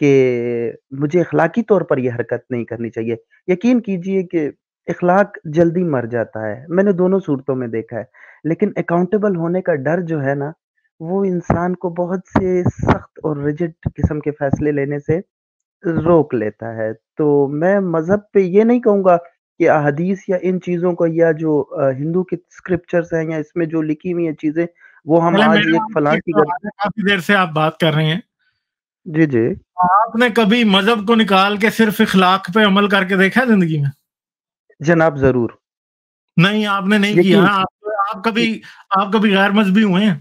کہ مجھے اخلاقی طور پر یہ حرکت نہیں کرنی چاہیے. یقین کیجئے کہ اخلاق جلدی مر جاتا ہے، میں نے دونوں صورتوں میں دیکھا ہے، لیکن اکاؤنٹیبل ہونے کا ڈر جو ہے نا، وہ انسان کو بہت سے سخت اور ریجڈ قسم کے فیصلے لینے سے روک لیتا ہے. تو میں مذہب پہ یہ نہیں کہوں گا کہ احادیث یا ان چیزوں کو، یا جو ہندو کے اسکرپچرز ہیں یا اس میں جو لکھی ہوئی ہیں چیزیں، وہ ہم چلے آج میرا ایک فلاں ایک کی سوال ہے، کافی دیر سے آپ بات کر رہے ہیں، جی جی آپ نے کبھی مذہب کو نکال کے صرف اخلاق پہ عمل کر کے دیکھا ہے زندگی میں؟ جناب ضرور. نہیں، آپ نے نہیں کیا. یقین آپ کبھی غیر مذہبی ہوئے ہیں؟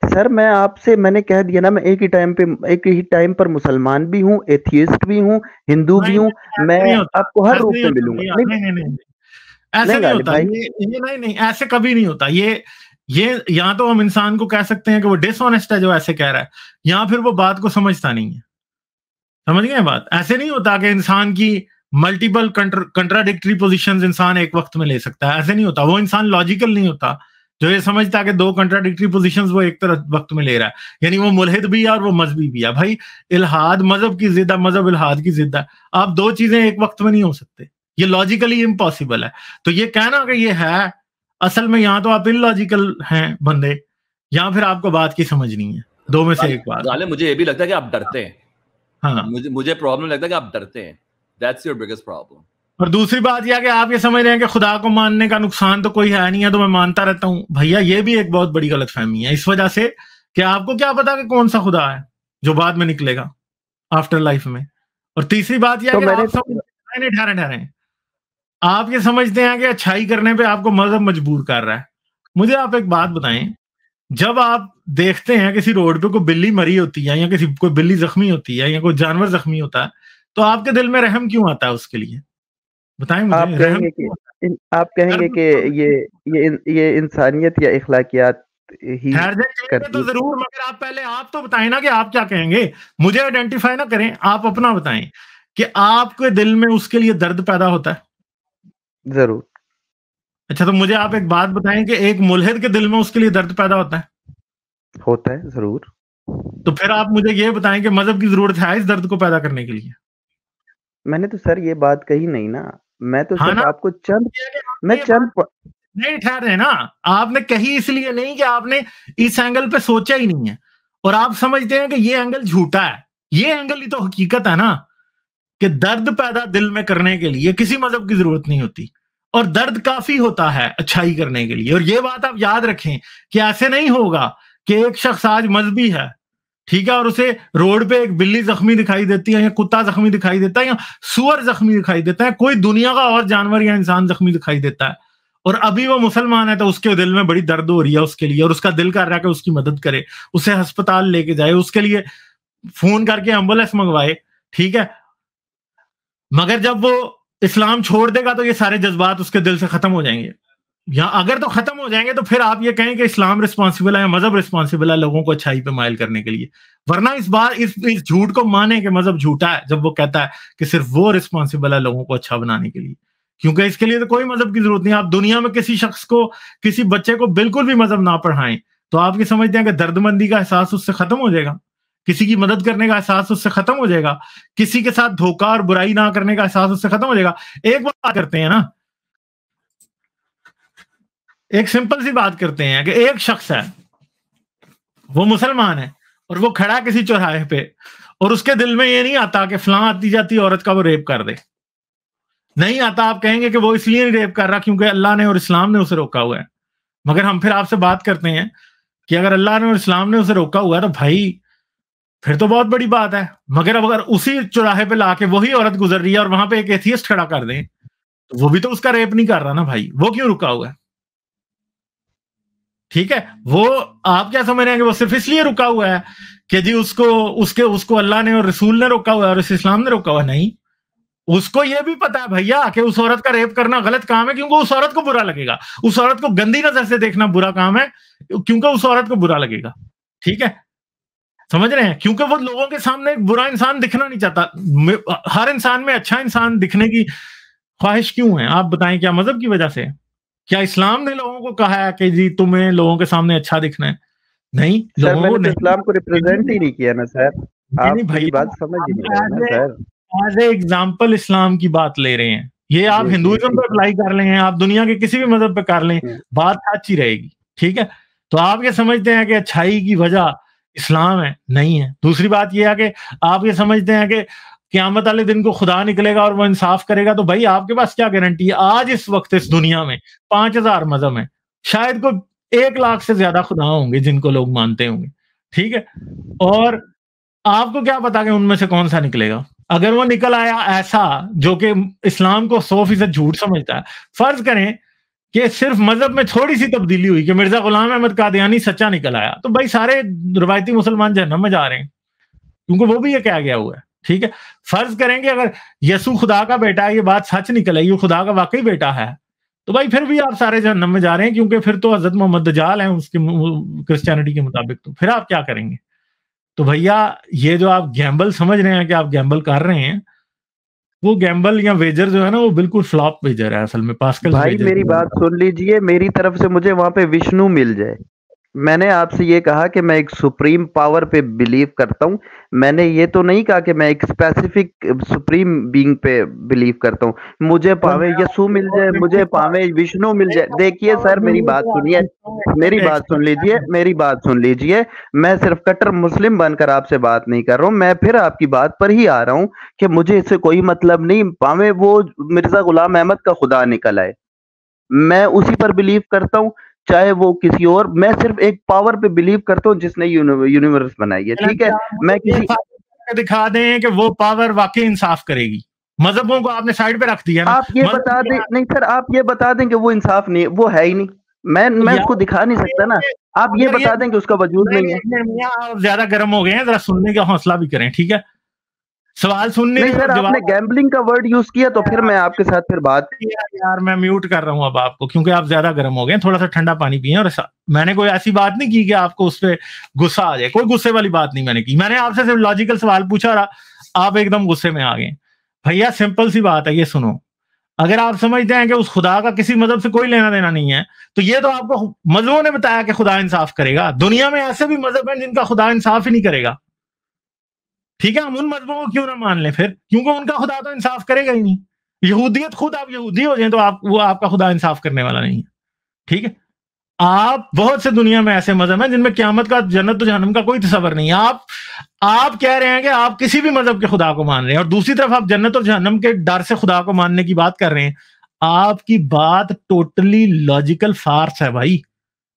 سر، میں نے کہہ دیا نا، میں ایک ہی ٹائم پر مسلمان بھی ہوں، ایتھیسٹ بھی ہوں، ہندو بھی نہیں ہوں. نہیں، میں ایسے نہیں ہوتا، آپ کو ہر ایسے روپ نہیں میں ہوتا ملوں گا. بھیا، نہیں نہیں نہیں نہیں، ایسے نہیں نہیں غالب ہوتا بھائی. یہ نہیں نہیں، ایسے کبھی نہیں ہوتا. یہ یا تو ہم انسان کو کہہ سکتے ہیں کہ وہ ڈس آنےسٹ ہے جو ایسے کہہ رہا ہے، یا پھر وہ بات کو سمجھتا نہیں ہے. سمجھ گئے بات؟ ایسے نہیں ہوتا کہ انسان کی ملٹیپل کنٹراڈکٹری پوزیشنز انسان ایک وقت میں لے سکتا ہے. ایسے نہیں ہوتا. وہ انسان لاجیکل نہیں ہوتا جو یہ سمجھتا ہے کہ دو کنٹراڈکٹری پوزیشنز وہ ایک طرح وقت میں لے رہا ہے. یعنی وہ ملحد بھی ہے اور وہ مذہبی بھی ہے. بھائی الحاد مذہب کی ضد ہے، مذہب الحاد کی ضد ہے. آپ دو چیزیں ایک وقت میں نہیں ہو سکتے، یہ لاجیکلی امپاسبل ہے. تو یہ کہنا کہ یہ ہے، اصل میں یہاں تو آپ ان لاجیکل ہیں بندے، یا پھر آپ کو بات کی سمجھ نہیں ہے. دو میں سے ایک بات. غالب مجھے یہ بھی لگتا ہے کہ آپ ڈرتے ہیں. ہاں، مجھے پرابلم لگتا ہے کہ آپ ڈرتے ہیں. That's your biggest problem. اور دوسری بات یہ کہ آپ یہ سمجھ رہے ہیں کہ خدا کو ماننے کا نقصان تو کوئی ہے نہیں ہے، تو میں مانتا رہتا ہوں. بھیا یہ بھی ایک بہت بڑی غلط فہمی ہے، اس وجہ سے کہ آپ کو کیا پتا کہ کون سا خدا ہے جو بعد میں نکلے گا آفٹر لائف میں. اور تیسری بات یہ ہے تو کہ میں نے آپ سمجھ ٹھہرے آپ یہ سمجھتے ہیں کہ اچھائی کرنے پہ آپ کو مذہب مجبور کر رہا ہے. مجھے آپ ایک بات بتائیں، جب آپ دیکھتے ہیں کسی روڈ پہ کوئی بلی مری ہوتی ہے، یا کوئی بلی زخمی ہوتی ہے، یا کوئی جانور زخمی ہوتا ہے، تو آپ کے دل میں رحم کیوں آتا ہے اس کے لیے؟ بتائیں مجھے. آپ کہیں گے کہ یہ انسانیت یا اخلاقیات ہی تو ضرور، مگر آپ تو بتائیں نا کہ آپ کیا کہیں گے. مجھے آئیڈینٹیفائی نہ کریں، آپ اپنا بتائیں کہ آپ کے دل میں اس کے لیے درد پیدا ہوتا ہے. ضرور. اچھا، تو مجھے آپ ایک بات بتائیں کہ ایک ملحد کے دل میں اس کے لیے درد پیدا ہوتا ہے ضرور. تو پھر آپ مجھے یہ بتائیں کہ مذہب کی ضرورت ہے اس درد کو پیدا کرنے کے لیے؟ میں نے تو سر یہ بات کہی نہیں نا، میں تو صرف آپ کو نہیں ٹھہرے نا. آپ نے کہی اس لیے نہیں کہ آپ نے اس اینگل پہ سوچا ہی نہیں ہے، اور آپ سمجھتے ہیں کہ یہ اینگل جھوٹا ہے. یہ اینگل ہی تو حقیقت ہے نا، کہ درد پیدا دل میں کرنے کے لیے کسی مذہب کی ضرورت نہیں ہوتی، اور درد کافی ہوتا ہے اچھائی کرنے کے لیے. اور یہ بات آپ یاد رکھیں کہ ایسے نہیں ہوگا کہ ایک شخص آج مذہبی ہے، ٹھیک ہے، اور اسے روڈ پہ ایک بلی زخمی دکھائی دیتی ہے، یا کتا زخمی دکھائی دیتا ہے، یا سور زخمی دکھائی دیتا ہے، کوئی دنیا کا اور جانور یا انسان زخمی دکھائی دیتا ہے، اور ابھی وہ مسلمان ہے تو اس کے دل میں بڑی درد ہو رہی ہے اس کے لیے، اور اس کا دل کر رہا ہے کہ اس کی مدد کرے، اسے ہسپتال لے کے جائے، اس کے لیے فون کر کے ایمبولینس منگوائے، ٹھیک ہے. مگر جب وہ اسلام چھوڑ دے گا تو یہ سارے جذبات اس کے دل سے ختم ہو جائیں گے. یا اگر تو ختم ہو جائیں گے تو پھر آپ یہ کہیں کہ اسلام رسپانسبل ہے یا مذہب رسپانسبل ہے لوگوں کو اچھائی پہ مائل کرنے کے لیے. ورنہ اس جھوٹ کو مانے کہ مذہب جھوٹا ہے جب وہ کہتا ہے کہ صرف وہ رسپانسبل ہے لوگوں کو اچھا بنانے کے لیے، کیونکہ اس کے لیے تو کوئی مذہب کی ضرورت نہیں. آپ دنیا میں کسی شخص کو، کسی بچے کو بالکل بھی مذہب نہ پڑھائیں تو آپ یہ سمجھتے ہیں کہ درد مندی کا احساس اس سے ختم ہو جائے گا، کسی کی مدد کرنے کا احساس اس سے ختم ہو جائے گا، کسی کے ساتھ دھوکہ اور برائی نہ کرنے کا احساس اس سے ختم ہو جائے گا. ایک بات کرتے ہیں نا، ایک سمپل سی بات کرتے ہیں کہ ایک شخص ہے، وہ مسلمان ہے، اور وہ کھڑا کسی چوراہے پہ، اور اس کے دل میں یہ نہیں آتا کہ فلاں آتی جاتی عورت کا وہ ریپ کر دے. نہیں آتا. آپ کہیں گے کہ وہ اس لیے نہیں ریپ کر رہا کیونکہ اللہ نے اور اسلام نے اسے روکا ہوا ہے. مگر ہم پھر آپ سے بات کرتے ہیں کہ اگر اللہ نے اور اسلام نے اسے روکا ہوا ہے تو بھائی پھر تو بہت بڑی بات ہے. مگر اب اگر اسی چوراہے پہ لا کے وہی عورت گزر رہی ہے اور وہاں پہ ایک ایتھیسٹ کھڑا کر دیں تو وہ بھی تو اس کا ریپ نہیں کر رہا نا بھائی. وہ کیوں رکا ہوا ہے؟ ٹھیک ہے، وہ آپ کیا سمجھ رہے ہیں کہ وہ صرف اس لیے رکا ہوا ہے کہ جی اس کو اللہ نے اور رسول نے روکا ہوا ہے اور اس اسلام نے روکا ہوا ہے؟ نہیں، اس کو یہ بھی پتا ہے بھیا کہ اس عورت کا ریپ کرنا غلط کام ہے، کیونکہ اس عورت کو برا لگے گا. اس عورت کو گندی نظر سے دیکھنا برا کام ہے کیونکہ اس عورت کو برا لگے گا. ٹھیک ہے، سمجھ رہے ہیں؟ کیونکہ وہ لوگوں کے سامنے ایک برا انسان دکھنا نہیں چاہتا. ہر انسان میں اچھا انسان دکھنے کی خواہش کیوں ہے؟ آپ بتائیں، کیا مذہب کی وجہ سے؟ کیا اسلام نے لوگوں کو کہا ہے کہ جی تمہیں لوگوں کے سامنے اچھا دکھنا ہے؟ نہیں، سر لوگوں میں کو نے تو نہیں. اسلام کو ریپرزینٹ ہی نہیں کیا نا سر. آپ میری بات سمجھ ہی نہیں رہے نا سر. ایز اے ایگزامپل اسلام کی بات لے رہے ہیں, یہ آپ ہندوازم پہ اپلائی کر لیں, آپ دنیا کے کسی بھی مذہب پہ کر لیں, بات اچھی رہے گی. ٹھیک ہے, تو آپ یہ سمجھتے ہیں کہ اچھائی کی وجہ اسلام ہے؟ نہیں ہے. دوسری بات یہ ہے کہ آپ یہ سمجھتے ہیں کہ قیامت والے دن کو خدا نکلے گا اور وہ انصاف کرے گا, تو بھائی آپ کے پاس کیا گارنٹی ہے؟ آج اس وقت اس دنیا میں 5000 مذہب ہیں, شاید کوئی 1 لاکھ سے زیادہ خدا ہوں گے جن کو لوگ مانتے ہوں گے. ٹھیک ہے, اور آپ کو کیا پتا کہ ان میں سے کون سا نکلے گا؟ اگر وہ نکل آیا ایسا جو کہ اسلام کو 100% جھوٹ سمجھتا ہے, فرض کریں کہ صرف مذہب میں تھوڑی سی تبدیلی ہوئی کہ مرزا غلام احمد قادیانی سچا نکل آیا, تو بھائی سارے روایتی مسلمان جہنم میں جا رہے ہیں, کیونکہ وہ بھی یہ کہا گیا ہوا ہے. ٹھیک ہے, فرض کریں کہ اگر یسوع خدا کا بیٹا ہے, یہ بات سچ نکل آئی, یہ خدا کا واقعی بیٹا ہے, تو بھائی پھر بھی آپ سارے جہنم میں جا رہے ہیں, کیونکہ پھر تو حضرت محمد دجال ہیں اس کے کرسچینٹی کے مطابق. تو پھر آپ کیا کریں گے؟ تو بھیا یہ جو آپ گیمبل سمجھ رہے ہیں کہ آپ گیمبل کر رہے ہیں, وہ گیمبل یا ویجر جو ہے نا, وہ بالکل فلاپ ویجر ہے اصل میں. پاسکل بھائی میری بات سن لیجئے, میری طرف سے مجھے وہاں پہ وشنو مل جائے. میں نے آپ سے یہ کہا کہ میں ایک سپریم پاور پہ بلیو کرتا ہوں, میں نے یہ تو نہیں کہا کہ میں ایک اسپیسیفک سپریم بینگ پہ بلیو کرتا ہوں. مجھے پاوے یسوع مل جائے, مجھے پاوے وشنو مل جائے. دیکھیے سر میری بات سنیے, میری بات سن لیجئے, میری بات سن لیجئے. میں صرف کٹر مسلم بن کر آپ سے بات نہیں کر رہا ہوں, میں پھر آپ کی بات پر ہی آ رہا ہوں کہ مجھے اس سے کوئی مطلب نہیں, پاوے وہ مرزا غلام احمد کا خدا نکل آئے, میں اسی پر بلیو کرتا ہوں, چاہے وہ کسی اور. میں صرف ایک پاور پہ بلیو کرتا ہوں جس نے یونیورس بنائی ہے. ٹھیک ہے, میں کسی دکھا دیں کہ وہ پاور واقعی انصاف کرے گی. مذہبوں کو آپ نے سائڈ پہ رکھ دیا نا. آپ یہ بتا دیں, نہیں سر آپ یہ بتا دیں کہ وہ انصاف نہیں, وہ ہے ہی نہیں. میں اس کو دکھا نہیں سکتا نا. آپ یہ بتا دیں کہ اس کا وجود نہیں ہے. آپ زیادہ گرم ہو گئے ہیں, ذرا سننے کا حوصلہ بھی کریں. ٹھیک ہے, سوال سننے نہیں سر, آپ نے گیمبلنگ کا ورڈ یوز کیا تو پھر میں آپ کے ساتھ پھر بات یار میں میوٹ کر رہا ہوں اب آپ کو, کیونکہ آپ زیادہ گرم ہو گئے ہیں. تھوڑا سا ٹھنڈا پانی پئیں. اور میں نے کوئی ایسی بات نہیں کی کہ آپ کو اس پہ غصہ آ جائے, کوئی غصے والی بات نہیں میں نے کی. میں نے آپ سے صرف لاجیکل سوال پوچھا رہا, آپ ایک دم غصے میں آ گئے. بھیا سمپل سی بات ہے, یہ سنو. اگر آپ سمجھتے ہیں کہ اس خدا کا کسی مذہب سے کوئی لینا دینا نہیں ہے, تو یہ تو آپ کو مذہبوں نے بتایا کہ خدا انصاف کرے گا. دنیا میں ایسے بھی مذہب ہیں جن کا خدا انصاف ہی نہیں کرے گا. ٹھیک ہے, ہم ان مذہبوں کو کیوں نہ مان لیں پھر, کیونکہ ان کا خدا تو انصاف کرے گا ہی نہیں. یہودیت, خود آپ یہودی ہو جائیں تو وہ آپ کا خدا انصاف کرنے والا نہیں ہے. ٹھیک ہے, آپ بہت سے دنیا میں ایسے مذہب ہیں جن میں قیامت کا, جنت و جہنم کا کوئی تصور نہیں ہے. آپ کہہ رہے ہیں کہ آپ کسی بھی مذہب کے خدا کو مان رہے ہیں, اور دوسری طرف آپ جنت اور جہنم کے ڈر سے خدا کو ماننے کی بات کر رہے ہیں. آپ کی بات ٹوٹلی لاجیکل فارس ہے بھائی,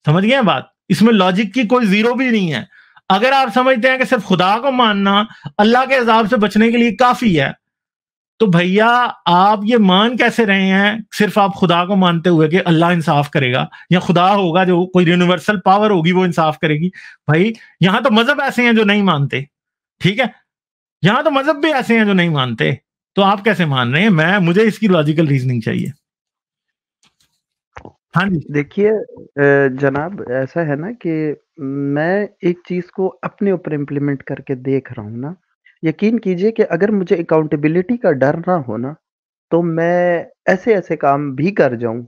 سمجھ گئے بات؟ اس میں لاجک کی کوئی زیرو بھی نہیں ہے. اگر آپ سمجھتے ہیں کہ صرف خدا کو ماننا اللہ کے عذاب سے بچنے کے لیے کافی ہے, تو بھیا آپ یہ مان کیسے رہے ہیں صرف آپ خدا کو مانتے ہوئے کہ اللہ انصاف کرے گا, یا خدا ہوگا جو کوئی یونیورسل پاور ہوگی وہ انصاف کرے گی. بھائی یہاں تو مذہب ایسے ہیں جو نہیں مانتے. ٹھیک ہے, یہاں تو مذہب بھی ایسے ہیں جو نہیں مانتے, تو آپ کیسے مان رہے ہیں؟ مجھے اس کی لاجیکل ریزننگ چاہیے. ہاں جی, دیکھیے جناب, ایسا ہے نا کہ میں ایک چیز کو اپنے اوپر امپلیمنٹ کر کے دیکھ رہا ہوں نا. یقین کیجئے کہ اگر مجھے اکاؤنٹیبلٹی کا ڈر نہ ہونا تو میں ایسے کام بھی کر جاؤں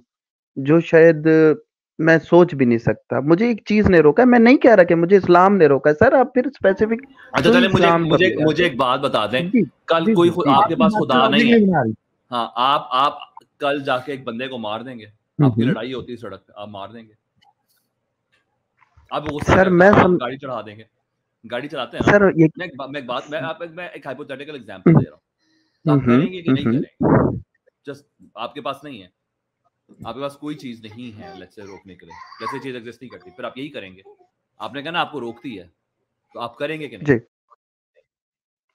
جو شاید میں سوچ بھی نہیں سکتا. مجھے ایک چیز نے روکا, میں نہیں کہہ رہا کہ مجھے اسلام نے روکا. سر آپ پھر اسپیسیفک اچھا چلے مجھے ایک بات بتا دیں, کل کوئی آپ کے پاس خدا نہیں ہے, ہاں آپ کل جا کے ایک بندے کو مار دیں گے, آپ کی لڑائی ہوتی ہے سڑک پہ, آپ مار دیں گے, آپ سر میں گاڑی چڑھا دیں گے, گاڑی چلاتے ہیں نا. میں ایک ہائپوتھیٹیکل ایگزامپل دے رہا ہوں, آپ کریں گے کہ نہیں کریں گے؟ جسٹ آپ کے پاس نہیں ہے, آپ کے پاس کوئی چیز نہیں ہے لیٹس سے روکنے کے لیے, جیسے چیز ایگزسٹ نہیں کرتی, پھر آپ یہی کریں گے. آپ نے کہا نا آپ کو روکتی ہے, تو آپ کریں گے کہ نہیں؟ جی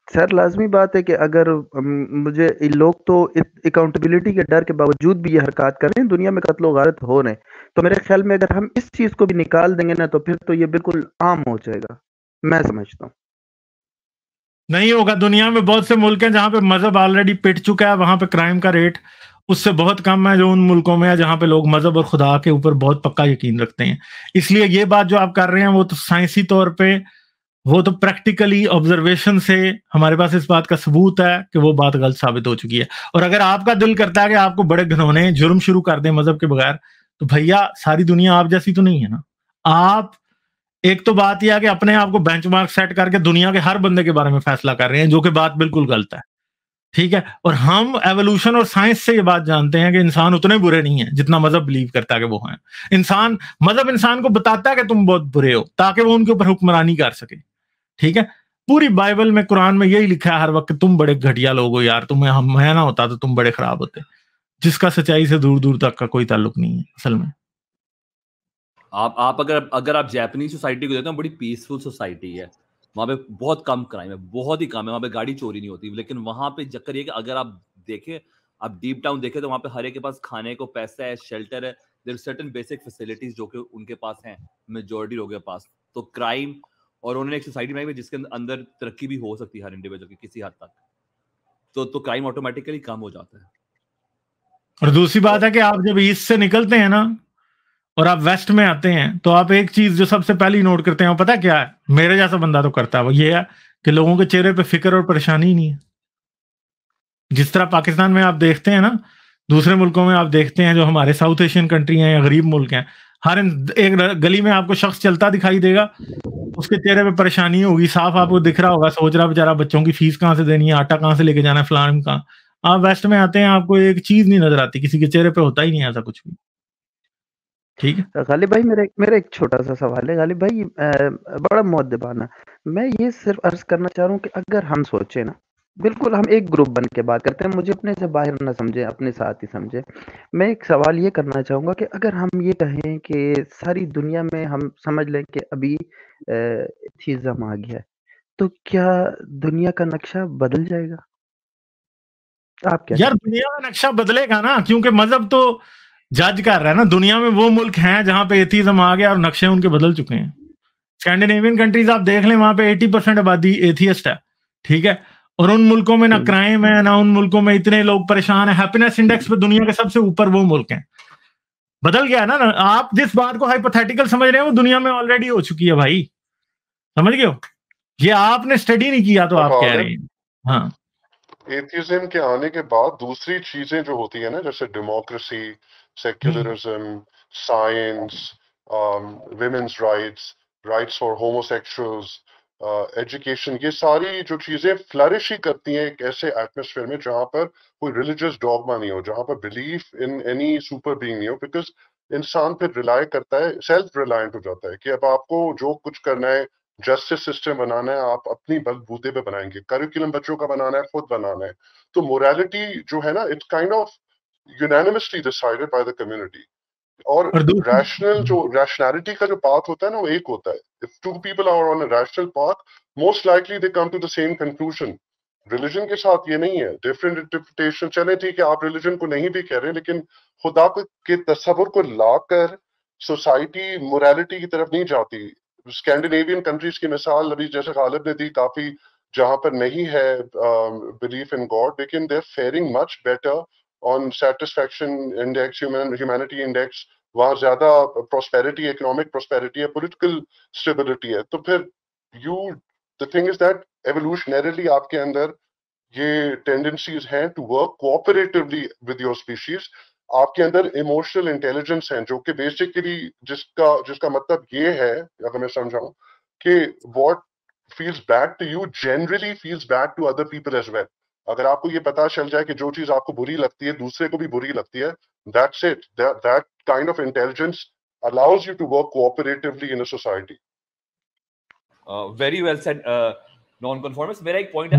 سر لازمی بات ہے کہ اگر مجھے لوگ تو اکاؤنٹیبلٹی کے ڈر کے باوجود بھی یہ حرکات کر رہے ہیں, دنیا میں قتل و غارت ہو رہے ہیں, تو میرے خیال میں اگر ہم اس چیز کو بھی نکال دیں گے نا تو پھر تو یہ بالکل عام ہو جائے گا, میں سمجھتا ہوں. نہیں ہوگا. دنیا میں بہت سے ملک ہیں جہاں پہ مذہب آلریڈی پٹ چکا ہے, وہاں پہ کرائم کا ریٹ اس سے بہت کم ہے جو ان ملکوں میں ہے جہاں پہ لوگ مذہب اور خدا کے اوپر بہت پکا یقین رکھتے ہیں. اس لیے یہ بات جو آپ کر رہے ہیں وہ تو سائنسی طور پہ, وہ تو پریکٹیکلی آبزرویشن سے ہمارے پاس اس بات کا ثبوت ہے کہ وہ بات غلط ثابت ہو چکی ہے. اور اگر آپ کا دل کرتا ہے کہ آپ کو بڑے گھنونے جرم شروع کر دیں مذہب کے بغیر, تو بھیا ساری دنیا آپ جیسی تو نہیں ہے نا. آپ ایک تو بات یہ ہے کہ اپنے آپ کو بینچ مارک سیٹ کر کے دنیا کے ہر بندے کے بارے میں فیصلہ کر رہے ہیں، جو کہ بات بالکل غلط ہے، ٹھیک ہے. اور ہم ایوولوشن اور سائنس سے یہ بات جانتے ہیں کہ انسان اتنے برے نہیں ہیں جتنا مذہب بلیو کرتا ہے کہ وہ ہیں. مذہب انسان کو بتاتا ہے کہ تم بہت برے ہو تاکہ وہ ان کے اوپر حکمرانی کر سکے، ٹھیک ہے. پوری بائبل میں، قرآن میں یہی لکھا ہے ہر وقت کہ تم بڑے گھٹیا لوگ ہو یار، تمہیں میں نہ ہوتا تو تم بڑے خراب ہوتے، جس کا سچائی سے دور دور تک کا کوئی تعلق نہیں ہے اصل میں. آپ اگر آپ جیپنیز سوسائٹی کو دیکھتے ہیں، بڑی پیسفل سوسائٹی ہے، وہاں پہ بہت کم کرائم ہے، بہت ہی کم ہے، وہاں پہ گاڑی چوری نہیں ہوتی. لیکن وہاں پہ چکر یہ کہ اگر آپ دیکھیں، آپ ڈیپ ڈاؤن دیکھیں تو وہاں پہ ہر ایک کے پاس کھانے کو پیسہ ہے، شیلٹر ہے، دیر سرٹن بیسک فیسلٹیز جو کہ ان کے پاس ہیں، میجورٹی لوگوں کے پاس. تو کرائم، اور انہوں نے ایک سوسائٹی بنائی جس کے اندر ترقی بھی ہو سکتی ہے ہر انڈیویجول کی کسی حد تک، تو کرائم آٹومیٹکلی کم ہو جاتا ہے. اور دوسری بات ہے کہ آپ جب ایسٹ سے نکلتے ہیں نا اور آپ ویسٹ میں آتے ہیں تو آپ ایک چیز جو سب سے پہلی نوٹ کرتے ہیں وہ پتہ کیا ہے؟ میرے جیسا بندہ تو کرتا ہے، وہ یہ ہے کہ لوگوں کے چہرے پہ فکر اور پریشانی ہی نہیں ہے. جس طرح پاکستان میں آپ دیکھتے ہیں نا، دوسرے ملکوں میں آپ دیکھتے ہیں جو ہمارے ساؤتھ ایشین کنٹری ہیں یا غریب ملک ہیں، ہر ایک گلی میں آپ کو شخص چلتا دکھائی دے گا، اس کے چہرے پہ پریشانی ہوگی، صاف آپ کو دکھ رہا ہوگا، سوچ رہا بیچارہ بچوں کی فیس کہاں سے دینی ہے، آٹا کہاں سے لے کے جانا ہے، فلان کہاں. آپ ویسٹ میں آتے ہیں، آپ کو ایک چیز نہیں نظر آتی، کسی کے چہرے پہ ہوتا ہی نہیں ایسا کچھ بھی. ٹھیک ہے غالب بھائی، میرا ایک چھوٹا سا سوال ہے غالب بھائی، بڑا مؤدبانہ. میں یہ صرف عرض کرنا چاہ رہا ہوں کہ اگر ہم سوچیں نا، بالکل ہم ایک گروپ بن کے بات کرتے ہیں، مجھے اپنے سے باہر نہ سمجھیں، اپنے ساتھ ہی سمجھیں. میں ایک سوال یہ کرنا چاہوں گا کہ اگر ہم یہ کہیں کہ ساری دنیا میں ہم سمجھ لیں کہ ابھی ایتھیزم آ گیا ہے، تو کیا دنیا کا نقشہ بدل جائے گا؟ آپ کیا یار دنیا کا نقشہ بدلے گا نا، کیونکہ مذہب تو جج کر رہا ہے نا. دنیا میں وہ ملک ہیں جہاں پہ ایتھیزم آ گیا اور نقشے ان کے بدل چکے ہیں. اسکینڈینیوین کنٹریز آپ دیکھ لیں، وہاں پہ 80% آبادی ایتھیسٹ ہے، ٹھیک ہے. اور ان ملکوں میں نہ کرائم ہے، نہ ان ملکوں میں اتنے لوگ پریشان ہیں. ہیپینس انڈیکس پہ دنیا کے سب سے اوپر وہ ملک ہیں. بدل گیا نا. آپ جس بات کو ہائپوتھیٹیکل سمجھ رہے ہیں وہ دنیا میں آلریڈی ہو چکی ہے بھائی، سمجھ گئے ہو؟ یہ آپ نے اسٹڈی نہیں کیا تو آپ کہہ رہے ہیں. ہاں، ایتھیزم کے آنے کے بعد دوسری چیزیں جو ہوتی ہیں نا، جیسے democracy, secularism, science, women's rights for homosexuals, education, یہ ساری جو چیزیں فلرش ہی کرتی ہیں ایک ایسے ایٹماسفیئر میں جہاں پر کوئی ریلیجیس ڈوگما نہیں ہو، جہاں پر belief in any super being نہیں ہو. بیکاز انسان پھر ریلائی کرتا ہے، سیلف ریلائنٹ ہو جاتا ہے کہ اب آپ کو جو کچھ کرنا ہے، جسٹس سسٹم بنانا ہے، آپ اپنی بل بوتے پہ بنائیں گے. کریکولم بچوں کا بنانا ہے، خود بنانا ہے. تو موریلٹی جو ہے نا، it's kind of unanimously decided by the community. اور ریشنلٹی کا جو پاتھ ہوتا ہے نا، وہ ایک ہوتا ہے. If two people are on a rational path, most likely they come to the same conclusion. Religion کے ساتھ یہ نہیں ہے، ڈفرینٹ انٹرپریٹیشن. چلے ٹھیک ہے، آپ ریلیجن کو نہیں بھی کہہ رہے، لیکن خدا کے تصور کو لا کر سوسائٹی موریلٹی کی طرف نہیں جاتی. اسکینڈینیوین کنٹریز کی مثال ابھی جیسے غالب نے دی، کافی جہاں پر نہیں ہے بلیف ان گاڈ، لیکن they are fearing much better on satisfaction index, humanity index. وہاں زیادہ پراسپیرٹی، اکنامک پراسپیرٹی ہے، پولیٹیکل اسٹیبلٹی ہے. تو پھر the thing is that evolutionarily آپ کے اندر یہ ٹینڈنسیز ہیں to work cooperatively with your species. آپ کے اندر ایموشنل انٹیلیجنس ہیں، جو کہ بیسیکلی جس کا مطلب یہ ہے، اگر میں سمجھاؤں، کہ what feels bad to you generally feels bad to other people as well. اگر آپ کو یہ پتا چل جائے کہ جو چیز آپ کو بری لگتی ہے دوسرے کو بھی بری لگتی ہے، that's it. That kind of intelligence allows you to work cooperatively in a society. Very well said. Naan conformist. میرا ایک پوائنٹ ہے،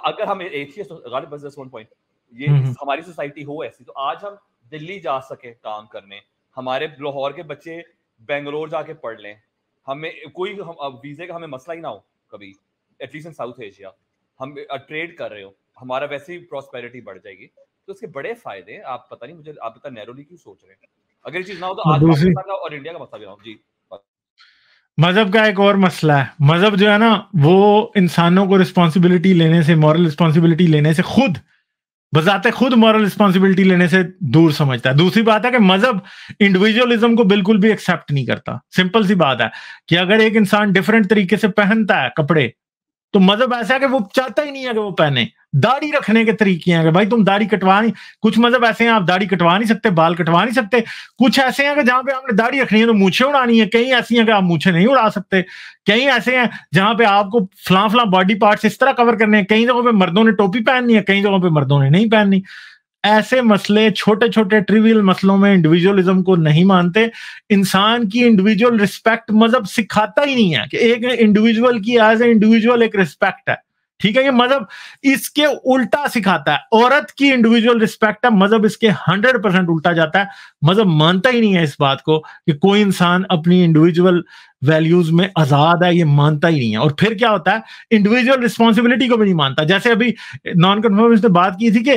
اگر ہم ایتھیسٹ، غالب بس جسٹ ون پوائنٹ، یہ ہماری سوسائٹی ہو ایسی، تو آج ہم دلی جا سکے کام کرنے، ہمارے لاہور کے بچے بنگلور جا کے پڑھ لیں، ہمیں کوئی ویزے کا ہمیں مسئلہ ہی نہ ہو کبھی، at least in South Asia. ہم ٹریڈ کر رہے ہو، ہمارا ویسے ہی پراسپیرٹی بڑھ جائے گی. تو اس کے بڑے فائدے ہیں. آپ پتہ نہیں مجھے آپ اتنا نیرولی کیوں سوچ رہے ہیں. اگر یہ چیز نہ ہو تو آج پاکستان کا اور انڈیا کا مسئلہ بھی نہ ہو. جی، مذہب کا ایک اور مسئلہ ہے. مذہب جو ہے نا، وہ انسانوں کو رسپانسبلٹی لینے سے، مورل رسپانسبلٹی لینے سے، خود بذات خود مورل رسپانسبلٹی لینے سے دور سمجھتا ہے. دوسری بات ہے کہ مذہب انڈیویجولزم کو بالکل بھی ایکسیپٹ نہیں کرتا. سمپل سی بات ہے کہ اگر ایک انسان ڈفرینٹ طریقے سے پہنتا ہے کپڑے، تو مذہب ایسا ہے کہ وہ چاہتا ہی نہیں ہے کہ وہ پہنے. داڑھی رکھنے کے طریقے ہیں کہ بھائی تم داڑھی کٹوا نہیں, کچھ مذہب ایسے ہیں آپ داڑھی کٹوا نہیں سکتے, بال کٹوا نہیں سکتے. کچھ ایسے ہیں کہ جہاں پہ آپ نے داڑھی رکھنی ہے تو مونچھیں اڑانی ہے, کہیں ایسی ہیں کہ آپ مونچھیں نہیں اڑا سکتے, کہیں ایسے ہیں جہاں پہ آپ کو فلاں فلاں باڈی پارٹس اس طرح کور کرنے ہیں, کئی جگہوں پہ مردوں نے ٹوپی پہننی ہے, کئی جگہوں پہ مردوں نے نہیں پہننی. ایسے مسئلے چھوٹے چھوٹے ٹریویل مسئلوں میں انڈیویجولزم کو نہیں مانتے. انسان کی انڈیویجول رسپیکٹ مذہب سکھاتا ہی نہیں ہے کہ ایک انڈیویجول کی ایز اے انڈیویجول ایک رسپیکٹ ہے, ٹھیک ہے. یہ مذہب اس کے الٹا سکھاتا ہے. عورت کی انڈیویجول رسپیکٹ ہے, مذہب اس کے 100% الٹا جاتا ہے. مذہب مانتا ہی نہیں ہے اس بات کو کہ کوئی انسان اپنی انڈیویجول ویلیوز میں آزاد ہے, یہ مانتا ہی نہیں ہے. اور پھر کیا ہوتا ہے, انڈیویجول رسپانسبلٹی کو بھی نہیں مانتا. جیسے ابھی نان کنفرمسٹ نے بات کی تھی کہ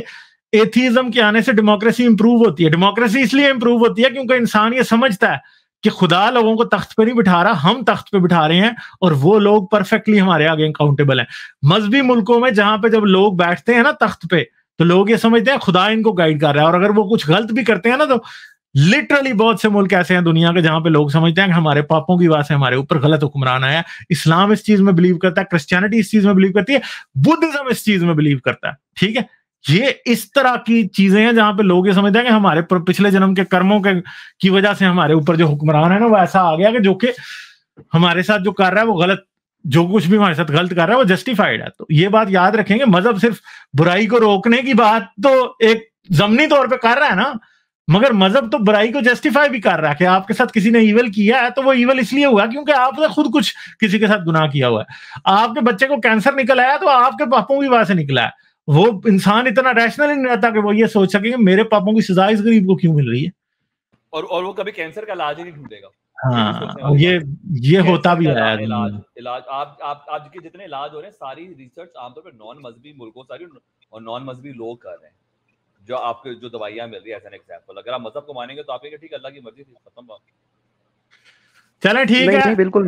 ایتھیزم کے آنے سے ڈیموکریسی امپروو ہوتی ہے. ڈیموکریسی اس لیے امپروو ہوتی ہے کیونکہ انسان یہ سمجھتا ہے کہ خدا لوگوں کو تخت پہ نہیں بٹھا رہا, ہم تخت پہ بٹھا رہے ہیں اور وہ لوگ پرفیکٹلی ہمارے آگے اکاؤنٹیبل ہیں. مذہبی ملکوں میں جہاں پہ جب لوگ بیٹھتے ہیں نا تخت پہ, تو لوگ یہ سمجھتے ہیں خدا ان کو گائیڈ کر رہا ہے, اور اگر وہ کچھ غلط بھی کرتے ہیں نا تو لٹرلی بہت سے ملک ایسے ہیں دنیا کے جہاں پہ لوگ سمجھتے ہیں کہ ہمارے پاپوں کی وجہ سے ہمارے اوپر غلط حکمران آیا. اسلام اس چیز میں بلیو کرتا ہے, کرسچینٹی اس چیز میں بلیو کرتی ہے, بدھزم اس چیز میں بلیو کرتا ہے, ٹھیک ہے. یہ اس طرح کی چیزیں ہیں جہاں پہ لوگ یہ سمجھتے ہیں کہ ہمارے پچھلے جنم کے کرموں کی وجہ سے ہمارے اوپر جو حکمران ہے نا وہ ایسا آ گیا کہ جو کہ ہمارے ساتھ جو کر رہا ہے وہ غلط, جو کچھ بھی ہمارے ساتھ غلط کر رہا ہے وہ جسٹیفائڈ ہے. تو یہ بات یاد رکھیں گے, مذہب صرف برائی کو روکنے کی بات تو ایک ضمنی طور پہ کر رہا ہے نا, مگر مذہب تو برائی کو جسٹیفائی بھی کر رہا ہے کہ آپ کے ساتھ کسی نے ایول کیا ہے تو وہ ایول اس لیے ہوا کیونکہ آپ نے خود کچھ کسی کے ساتھ گناہ کیا ہوا ہے. آپ کے بچے کو کینسر نکل آیا تو آپ کے پاپوں کی وجہ سے نکلا ہے. وہ انسان اتنا ریشنل نہیں رہتا کہ وہ یہ سوچ سکے کہ میرے پاپوں کی سزا اس غریب کو کیوں مل رہی ہے, اور وہ کبھی کینسر کا علاج ہی نہیں ڈھونڈے گا. ہاں یہ ہوتا بھی ہے. علاج آپ کے جتنے علاج ہو رہے ہیں ساری ریسرچ عام طور پہ نان مذہبی ملکوں ساری اور نان مذہبی لوگ کر رہے ہیں. جو آپ کے جو دوائیاں مل رہی ہے ایز این ایگزامپل, اگر آپ مذہب کو مانیں گے تو آپ کہیں گے ٹھیک ہے اللہ کی مرضی تھی, ختم بات. چلیں ٹھیک ہے. نہیں بالکل.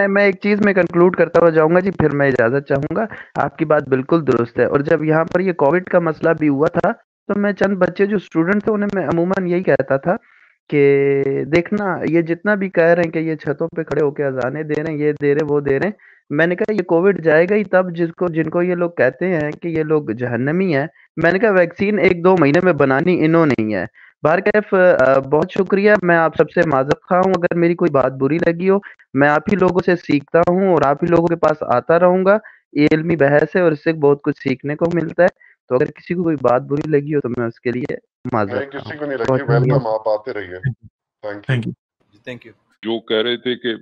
میں ایک چیز میں کنکلوڈ کرتا ہوا جاؤں گا جی, پھر میں اجازت چاہوں گا. آپ کی بات بالکل درست ہے. اور جب یہاں پر یہ کووڈ کا مسئلہ بھی ہوا تھا تو میں چند بچے جو اسٹوڈنٹ تھے انہیں میں عموماً یہی کہتا تھا کہ دیکھنا یہ جتنا بھی کہہ رہے ہیں کہ یہ چھتوں پہ کھڑے ہو کے اذانیں دے رہے ہیں, یہ دے رہے وہ دے رہے ہیں, میں نے کہا یہ کووڈ جائے گا ہی تب جن کو یہ لوگ کہتے ہیں کہ یہ لوگ جہنمی ہیں. میں نے کہا ویکسین 1-2 مہینے میں بنانی انہوں نہیں ہے. بہرکیف بہت شکریہ. میں آپ سب سے معذرت خواہ ہوں اگر میری کوئی بات بری لگی ہو. میں آپ ہی لوگوں سے سیکھتا ہوں اور آپ ہی لوگوں کے پاس آتا رہوں گا. یہ علمی بحث ہے اور اس سے بہت کچھ سیکھنے کو ملتا ہے. تو اگر کسی کو کوئی بات بری لگی ہو تو میں اس کے لیے معذرت. کسی کو نہیں لگی, ویلکم, آپ آتے رہیے. Thank you. جو کہہ رہے تھے کہ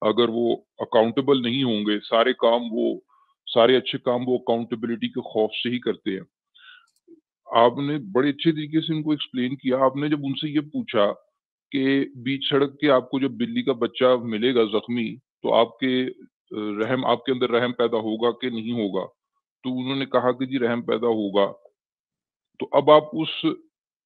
اگر وہ اکاؤنٹیبل نہیں ہوں گے سارے اچھے کام وہ اکاؤنٹیبلٹی کے خوف سے ہی کرتے ہیں. آپ نے بڑے اچھے طریقے سے ان کو ایکسپلین کیا. آپ نے جب ان سے یہ پوچھا کہ بیچ سڑک کے آپ کو جب بلی کا بچہ ملے گا زخمی تو آپ کے اندر رحم پیدا ہوگا کہ نہیں ہوگا, تو انہوں نے کہا کہ جی رحم پیدا ہوگا. تو اب آپ اس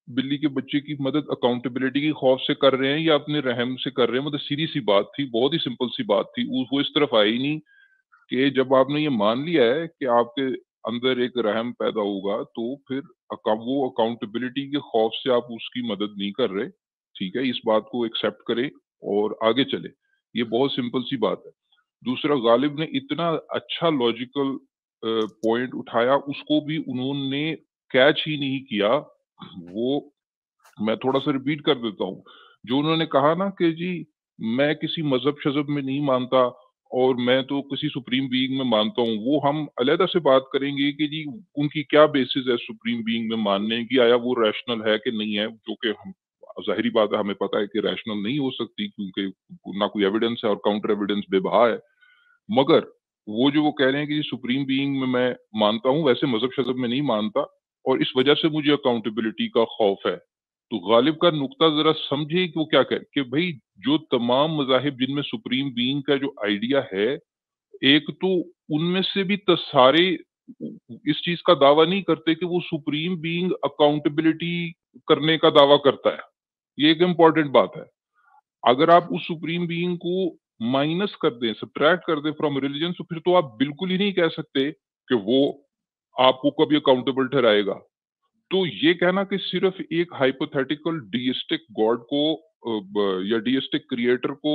بلی کے بچے کی مدد اکاؤنٹیبلٹی کی خوف سے کر رہے ہیں یا اپنے رحم سے کر رہے ہیں؟ مطلب سیدھی سی بات تھی, بہت ہی سمپل سی بات تھی. وہ اس طرف آئی نہیں کہ جب آپ نے یہ مان لیا ہے کہ آپ کے اندر ایک رحم پیدا ہوگا تو پھر وہ اکاؤنٹیبلٹی کے خوف سے آپ اس کی مدد نہیں کر رہے. ٹھیک ہے, اس بات کو ایکسیپٹ کریں اور آگے چلے. یہ بہت سمپل سی بات ہے. دوسرا, غالب نے اتنا اچھا لاجیکل پوائنٹ اٹھایا, اس کو بھی انہوں نے کیچ ہی نہیں کیا. وہ میں تھوڑا سا ریپیٹ کر دیتا ہوں. جو انہوں نے کہا نا کہ جی میں کسی مذہب شذب میں نہیں مانتا اور میں تو کسی سپریم بینگ میں مانتا ہوں, وہ ہم علیحدہ سے بات کریں گے کہ جی ان کی کیا بیسس ہے سپریم بینگ میں ماننے کی, آیا وہ ریشنل ہے کہ نہیں ہے, جو کہ ہم ظاہری بات ہے ہمیں پتہ ہے کہ ریشنل نہیں ہو سکتی کیونکہ نہ کوئی ایویڈنس ہے اور کاؤنٹر ایویڈنس بے بہا ہے. مگر وہ کہہ رہے ہیں کہ جی سپریم بینگ میں مانتا ہوں, ویسے مذہب شذب میں نہیں مانتا اور اس وجہ سے مجھے اکاؤنٹیبلٹی کا خوف ہے. تو غالب کا نقطہ ذرا سمجھے کہ وہ کیا کہ بھائی جو تمام مذاہب جن میں سپریم بینگ کا جو آئیڈیا ہے, ایک تو ان میں سے بھی سارے اس چیز کا دعویٰ نہیں کرتے کہ وہ سپریم بینگ اکاؤنٹیبلٹی کرنے کا دعویٰ کرتا ہے. یہ ایک امپورٹنٹ بات ہے. اگر آپ اس سپریم بینگ کو مائنس کر دیں, سبٹریکٹ کر دیں فرام ریلیجن, تو پھر تو آپ بالکل ہی نہیں کہہ سکتے کہ وہ آپ کو کبھی اکاؤنٹیبل ٹھہرائے گا. تو یہ کہنا کہ صرف ایک ہائپوتھیٹیکل ڈیسٹک گاڈ کو یا ڈیسٹک کریٹر کو